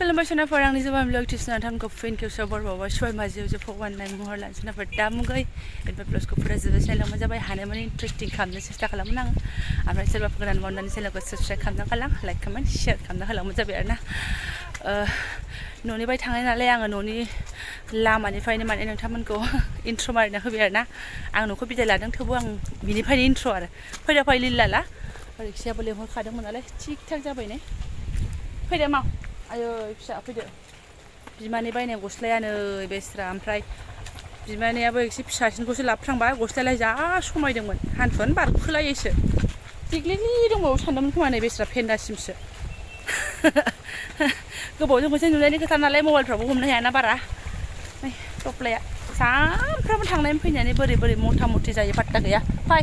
खुलुमबाय सोनाफोर आंनि जबानब्लग टिउसनाव थामखौ फिन खेबसेयाव बरबावबा सय माजियाव जो फगवाननाय महर लानो सोनाफोर दा मुगै एडभाइस ब्लग्सखौ फरायजोबो चेनेलाव जाबाय हानायमानि इन्टारेस्टिं खालामनो सेस्था खालामो आं ओमफ्राय सोरबाफोर गोदान मावनानै चेनेलखौ साबस्क्राइब खालामना गालां लाइक कमेन्ट शेयार खालामना होलांबो जाबाय आरोना न'निफ्राय थांनाय नालाय आङो न'नि लामानिफ्रायनो माने नोंथांमोनखौ इन्ट्र' मारिना होबाय आरोना आं न'खौ बिदाय लादों थेवबो आं बिनिफ्रायनो इन्ट्र' आरो फैदा फै लिल्लाला रिक्सायाबो लेंहरखादोंमोन नालाय थिग थाक जाबाय ने फैदो माव आयै फिसा फैदो बिमानि बायनाय गस्लायानो बेस्रा ओमफ्राय बिमानियाबो एसे फिसासिनखौसो लाबोफ्रांबाय गस्लायालाय जा समायदोंमोन हान्थुआनो बारखोलायोसो दिग्लिलि दंबावो सानदोंमोन खोमा नै बेस्रा फेन्दासिमसो गोबावजों खनसे नुनायनि खोथा नालाय मबाइलफ्रावबो हमनो हायाना बारा टप्लाया सानफ्रामबो थांनानै फैनानै बोरै बोरै मथा मथि जायो पात्ता गैया फै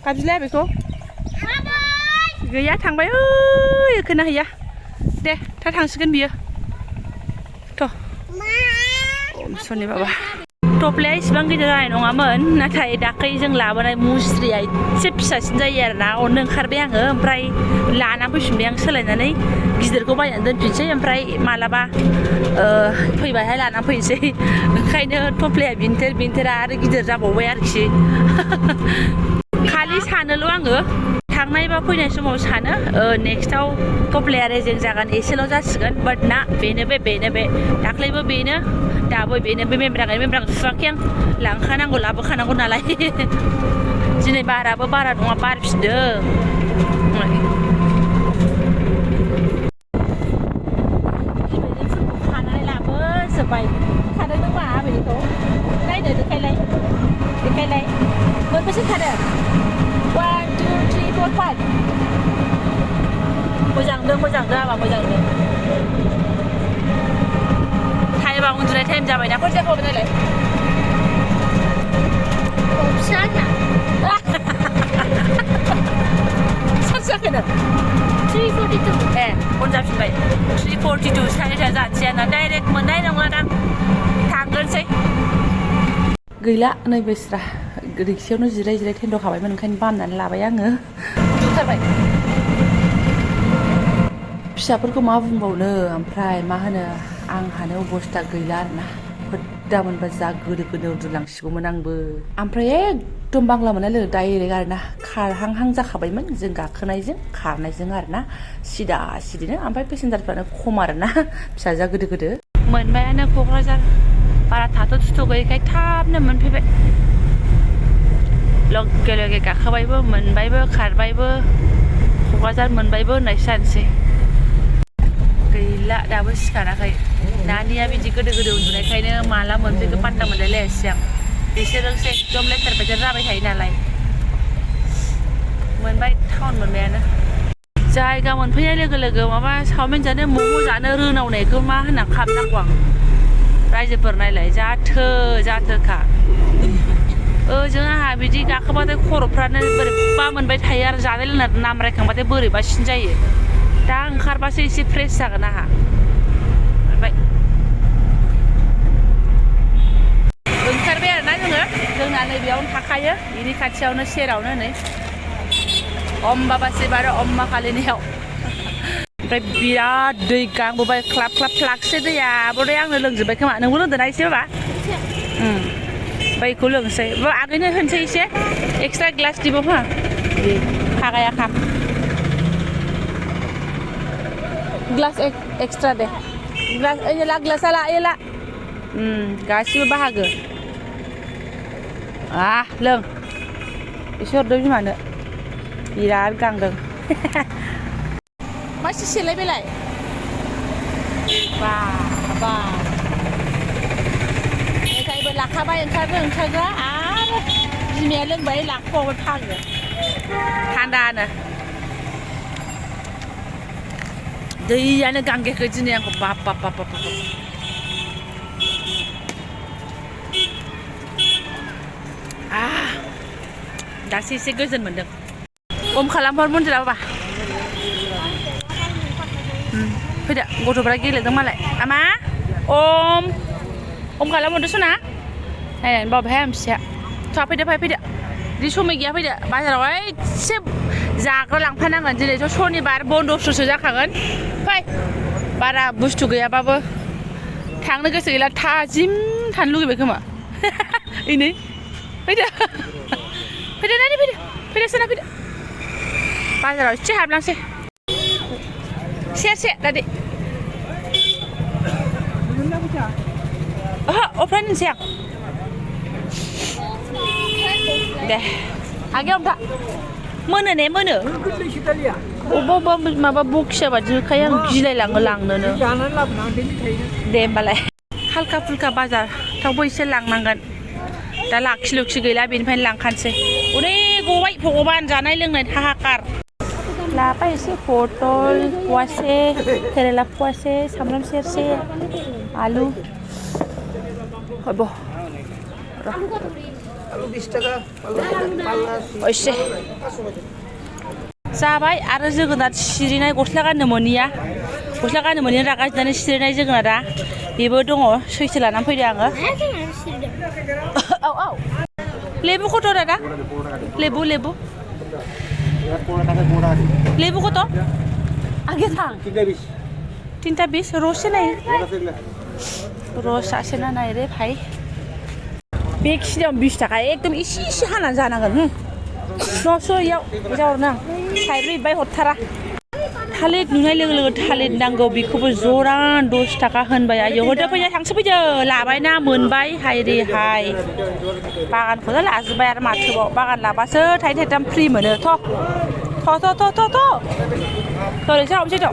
गाबज्रिलाया बेखौ गैया थांबाय ओइ खोनाहैया दे था थांसिगोन बियो थ' सनि बाबा टप्लाया इसिबां गिदिर जानाय नङामोन नाथाय दाख्लै जों लाबोनाय मुस्रिया एसे फिसासिन जायो आरोना अरनो ओंखारबाय आङो ओमफ्राय लाना फैफिनबाय आं सोलायनानै गिदिरखौ बायनानै दोनफिनसै ओमफ्राय मालाबा फैबायहाय लाना फैनोसै ओंखायनो टप्लाया बिनथेरा आरो गिदिर जाबावबाय आरोखि खालि सानोल' आङो थांनाय बा फैनाय समाव सानो नेक्स्टआव टप्लाया रेजें जागोन एसेल' जासिगोन बाट ना बेनो बे दाख्लैबो बेनो दाबो बेनो बे मेमब्रां सुवाखै आं लांखानांगौ लाबोखानांगौ नालाय दिनै बाराबो बारा नङा बारफिनदों खानानै लाबोजोब्बाय खादों नों मा बेखौ नायदो देखायलाय मोनबेसे खादों 1 2 3 4 5 मोजांदों आबा मोजांदों टाइमआ उन्दुनाय टाइम जाबायना खनसे खबर नायलाय फिसाना सोर जाखोनो 342 ए फन जाफिनबाय 342 सारिथा जानोसैयाना डाइरेक्ट मोननाय नङादां थांगोनसै गैला नै बेस्रा रिक्सायावनो जिराय थेन्द' खाबायमोन ओंखायनो बामनानै लाबाय आङो ओंखारबाय फिसाफोरखौ मा बुंबावनो ओमफ्राय मा होनो आंहानो अबस्था गैला आरोना फोद्दा मोनबा जा गोदो उन्दुलांसिगौमोन आंबो ओमफ्राय एकदम बांला मोननाय लोगो डाइरेक्ट आरोना खारहांहां जाखाबायमोन जों गाखोनायजों खारनायजों आरोना सिदिनो ओमफ्राय पेसेन्जारफ्रानो खम आरोना फिसाजा गोदो मोनबायानो क'क्राझार बारा थाथ' गैयैखाय थाबनो मोनफैबाय लगे गाखोबायबो मोनबायबो खारबायबो क'क्राझार मोनबायबो होननायसो जानोसै गैला दाबो सिखाराखै नानिया बिदि गोदो उन्दुनायखायनो माला मोनफैखो पात्ता मोनलायलायासै आं बिसोरसो एकदम लेथेर फेथेर जाबाय थायो नालाय मोनबाय टाउन मोनबायानो जायगा मोनफैनाय लोगो माबा चावमिन जानो मम' जानो रोनावनायखौ मा होनना खालामनांगौ आं रायजोफोर नायलाय जाथोखा ओजों आंहा बिदि गाखोबाथाय खर'फ्रानो बोरैबा मोनबाय थायो आरो जानाय लोंनाय नाम रायखांबाथाय बोरैबासिन जायो दा ओंखारबासो एसे फ्रेस जागोन आंहा ओंखारबाय आरोना जोंना नैबेयावनो थाखायो बेनि खाथियावनो सेरावनो नै अम बाबा शिब आरो अम्मा कालिनियाव ओमफ्राय बिराद दै गांबोबाय ख्लाब फ्लाक्सो दैया बदै आंनो लोंजोब्बाय खोमा नोंबो लोंदोंना एसे बाबा बैखौ लोंसै आगैनो होनसै एसे एक्सट्रा ग्लास दिबो हा फागाया खा ग्लास एक्सट्रा दे ग्लास ग्लासा ला गासिबो बाहागो लों एसे हरदो बिमानो बिराद गांदों मा सिसेलाय बेलाय बा मेथाइबो लाखाबाय ओंखारग्रा आरो बिमाया लोंबाय लाखबावबाय फागो थान्दानो दैयानो गांगेखो दिनै आंखौ बाब दासो एसे गोजोन मोनदों अम खालामफोर मन्दिरा बाबा फैदो गथ'फ्रा गेलेदों मालाय आमा अम खालामहरदो सना नायनानै बावबायहाय आं फिसाया फैदो बिदि समय गैया फैदो बाजाराव एसे जाग्रा लांफानांगोन दिनैथ' सनिबार बन्द'सो जाखागोन फै बारा बुस्थु गैयाबाबो थांनो गोसो गैला थाजिम थानो लुगैबाय खोमा इनै फैदो फैदो नानि फैदो सोना फैदो बाजाराव एसे हाबलांसै सेरसे दादै ओहो अफलाइन होनसै आं दे आगे हमथा मोनो ने मोनो अबा माबा बक्सिया बादि होखायो आं गिलायलाङो लांनोनो दे होमबालाय हालका फुलका बाजार थावबो एसे लांनांगोन दा लाखि लुखि गैला बेनिफ्रायनो लांखानोसै अनेक गबाय भगबान जानाय लोंनाय हाहाकार लाफा एसे पटल फवासे केरेला फवासे सामब्राम सेरसे आलु हब एसे जाबाय आरो जोगोनार सिरिनाय गस्ला गाननो मोनिया रागा जोंनानै सिरिनाय जोगोनारा बेबो दङ सैसे लानानै फैदो आङो औ लेबु कत दादा लेबु कत आगे थां 320 रस नाय रस आसे ना नाय रे भाई बेखिनियाव 20 थाखा एकदम इसे हानानै जानांगोन न'सो इयाव जाहरनो आं थाइब्रै बाय हरथारा थालिर नुनाय लोगो लोगो थालिर नांगौ बेखौबो जरा 10 थाखा होनबाय आयौ होदो फैदो थांसो फैदो लाबायना मोनबाय हाय रे हाय बागानखौनो लाजोब्बाय आरो माथोबाव बागान लाबासो थाइथाम फ्रि मोनो थ' ओरैसो हमसै थ'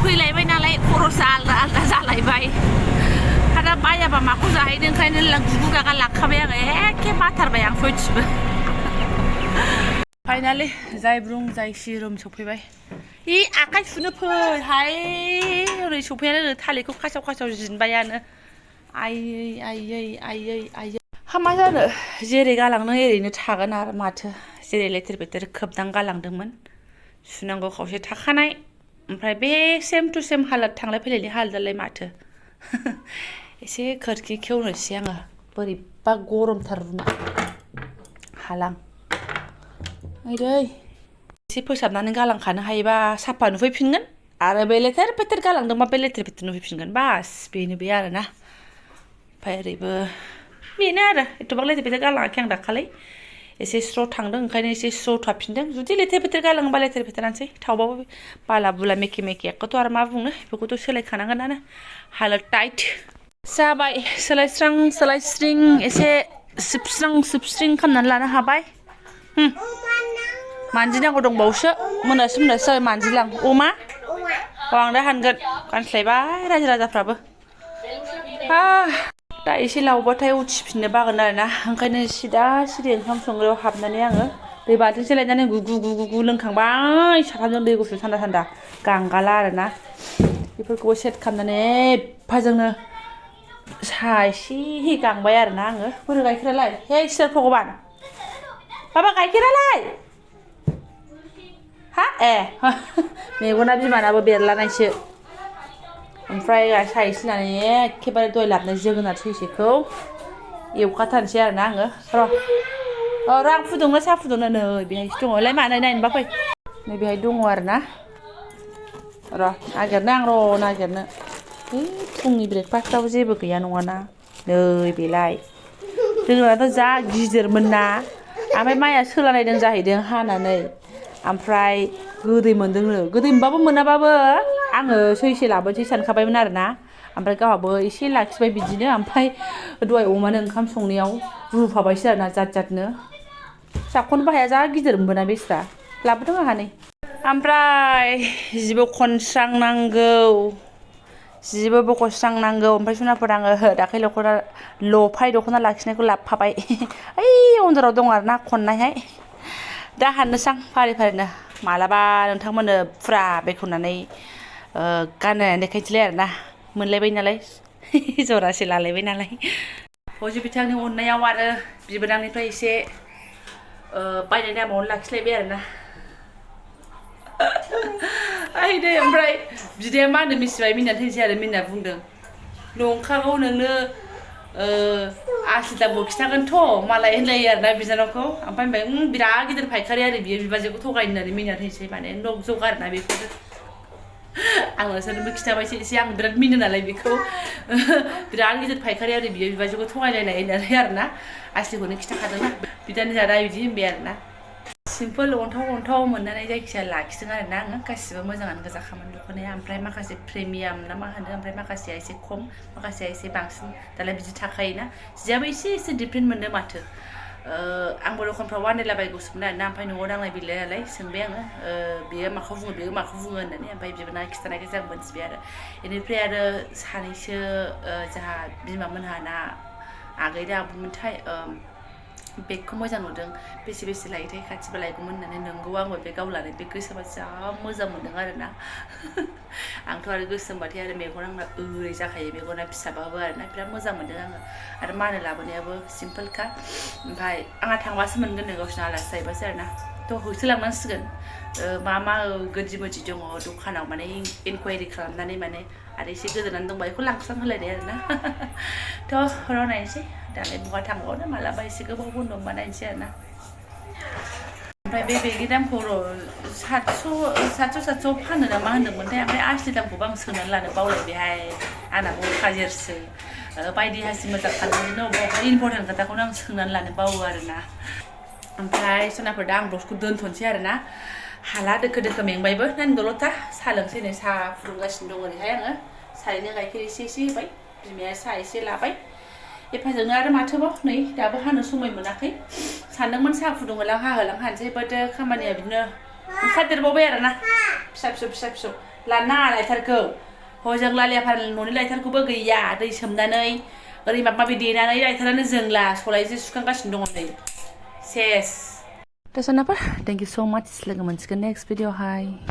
फैलायबाय नालाय खरसा आलदा जालायबाय दा बायाबा माखौ जाहैदों ओंखायनो गुगु गागा लाखाबाय आङो एखे बाथारबाय आं सयथिबो फाइनालि जाय ब्रुं जाय सिरुम सफैबाय आखाइ सुनो फै हाय ओरै सफैयानो थालिरखौ खासाव जिनबायानो आयै हा मा जानो जेरै गालांनो एरैनो थागोन आरो माथो जेरै लेथेर फेथेर खोबनां गालांदोंमोन सुनांगौ खावसे थाखानाय ओमफ्राय बे सेम टु सेम हालोद थांलाय फैलायनि हालोदालाय माथो एसे खोरखि खेवनोसै आङो बोरैबा गरमथार रुमा हालां ओरै एसे फोसाबनानै गालांखानो हायोबा साफा नुफैफिनगोन आरो बे लेथेर फेथेर गालांदोंबा बे लेथेर फेथेर नुफैफिनगोन बास बेनो बे आरोना ओमफ्राय ओरैबो बेनो आरो एथ'बां लेथेर फेथेर गालाङाखै आं दाखालै एसे स्र' थांदों ओंखायनो एसे स्र' थाफिनदों जुदि लेथेर फेथेर गालाङोबा लेथेर फेथेरानोसै थावबाबो बाला बुला मेके मेकेखौथ' आरो मा बुंनो बेफोरखौथ' सोलायखानांगोनानो हालोद टाइट जाबाय सोलायस्रिं एसे सिबस्रिं खालामनानै लानो हाबाय मानजिनांगौ दंबावसो मोनासो मानजिलां अमा आं दा हानगोन गानस्लायबाय रायजो राजाफ्राबो दा एसे लावबाथाय उथिफिननो बागोन आरोना ओंखायनो सिदा सिरि ओंखाम संग्रायाव हाबनानै आङो दै बाल्थिंसे लायनानै गुगु लोंखांबाय साथामजों दै गुसु थान्दा गांगाला आरोना बेफोरखौबो सेट खालामनानै एफाजोंनो सा एसे गांबाय आरोना आङो बोरो गाइखेरालाय हे इसोर भगबान बाबा गाइखेरालाय हा मेगना बिमानाबो बेरलानायसो ओमफ्राय सा एसे होनानै एखेबारे दहाय लाबोनाय जोगोनार सैसेखौ एवखाथारनोसै आरोना आङो र' आं फुदुंनो साहा फुदुंनो नै बेहायसो दङलाय मानो नायनोबा फै नै बेहाय दङ आरोना र' नागिरनो फुंनि ब्रेकफास्टआव जेबो गैया नङाना नै बेलाय जोगोनाराथ' जा गिदिरमोन ना ओमफ्राय माइया सोलानायदों जाहैदों हानानै ओमफ्राय गोदै मोनदोंनो गोदै मोनबाबो मोनाबाबो आङो सैसे लाबोनोसै सानखाबायमोन आरोना ओमफ्राय गावहाबो एसे लाखिबाय बिदिनो ओमफ्राय दहाय अमानो ओंखाम संनायाव रुफाबायसो आरोना जातनो जाख'नोबो हाया जा गिदिर मोनबोना बेस्रा लाबोदों आंहा नै ओमफ्राय जिबो बख'स्रांनांगौ ओमफ्राय सुनाफोर आङो दाखालि लफाय दख'ना लाखिनायखौ लाबोफाबाय ओइ अनजाराव दं आरोना खननायहाय दा हाननोसां फारिनो मालाबा नोंथांमोननो फुरा बेखेवनानै गाननानै देखायनोसैलाय आरोना मोनलायबाय नालाय जरासे लालायबाय नालाय फौजि बिथांनि अननायाव आरो बिबोनांनिफ्राय एसे बायनाय दामावनो लाखिलायबाय आरोना दे ओमफ्राय बिदाया मा होनो मिथिबाय मिना थैनोसै आरो मिना बुंदों नंखागौ नोंनो 80 दामखौ खिथागोनथ' मालाय होनलायो आरोना बिनानावखौ ओमफ्राय बिराद गिदिर फायखारि आरो बियो बिबाजैखौ थगायनो होननानै मिना थैनोसै माने नक जक आरोना बेफोर आंनो सोरनोबो खिथाबायसो एसे आं बिराद मिनो नालाय बेखौ बिराद गिदिर फायखारि आरो बियो बिबाजैखौ थगायलायनाय होननानै आरोना आसलिखौनो खिथाखादोंना बिदानि जादा बिदि होनबाय आरोना सिम्पोल अन्थाव मोननानै जायखिजाया लाखिदों आरोना आङो गासिबो मोजाङानो गोजाखामोन दख'नाया ओमफ्राय माखासे प्रिमियाम ना मा होनो ओमफ्राय माखासेया एसे खम माखासेया एसे बांसिन दालाय बिदि थाखायोना जियाबो एसे डिफ्रेन्ट मोनो माथो आंबो दखानफ्राव आन्दायलाबायगौसोमोन आरोना ओमफ्राय न'आव दांनाय बिलाय नालाय सोंबाय आङो बेयो माखौ बुङो होननानै ओमफ्य बिबोना खिथानायखाय जों मोनथिबाय आरो बेनिफ्राय आरो सानैसो जोंहा बिमामोनहाना आगै दा आब'मोनथाय बेगखौ मोजां नुदों बेसे लायोथाय खाथिबा लायगौमोन होननानै नंगौ आंबो बे गाव लानाय बे गोसोमा जा मोजां मोनदों आरोना आंथ' आरो गोसोमबाथाय आरो मेगन आंना ओरै जाखायो मेगना फिसाबाबो आरोना बिराद मोजां मोनदों आङो आरो मानो लाबोनायाबो सिम्पोलखा ओमफ्राय आंहा थांबासो मोनगोन नो गावसिना आलासि जाहैबासो आरोना थ' होसोलांनांसिगोन मा गोदि मोदि दङ दखानाव माने इनकुवारि खालामनानै माने आरो एसे गोदोनानै दंबा बेखौ लांस्रां होलायनाय आरोना थ' र' नायनोसै दालाय बहा थांबावनो मालाबा एसे गोबाव बन्द' मोनबा नायनोसै आरोना ओमफ्राय बे बेगनि दामखौ र' 700 फानो ना मा होनदोंमोनथाय ओमफ्राय आसलि दामखौबो आं सोंनानै लानो बावलायबायहाय आंनाबो खाजिरसो बायदि हासि मोजां खालामनानै अबेबा इम्परटेन्ट खोथाखौनो आं सोंनानै लानो बावो आरोना ओमफ्राय सनाफोर दा आं ब्लगखौ दोनथ'नोसै आरोना हाला दोखो मेंबायबो नान्दल'था साहा लोंसै नै साहा फुदुंगासिनो दं ओरैहाय आङो सारायनो गाइखेर एसे होबाय बिमाया साहा एसे लाबाय एफाजोंनो आरो माथोबाव नै दाबो हानो समाय मोनाखै सानदोंमोन साहा फुदुंहोलां हानोसै बाट खामानिया बिदिनो ओंखारदेरबावबाय आरोना फिसा लानो नाङा लायटारखौ हजों लालियाफार न'नि लायटारखौबो गैया दै सोमनानै ओरै माबा देनानै लायटारानो जोंला सलायजों सुखांगासिनो दङ नै सेस थ' सनाफोर थेंक इउ स' माच लोगो मोनसिगोन नेक्स्ट भिडिअ'हाय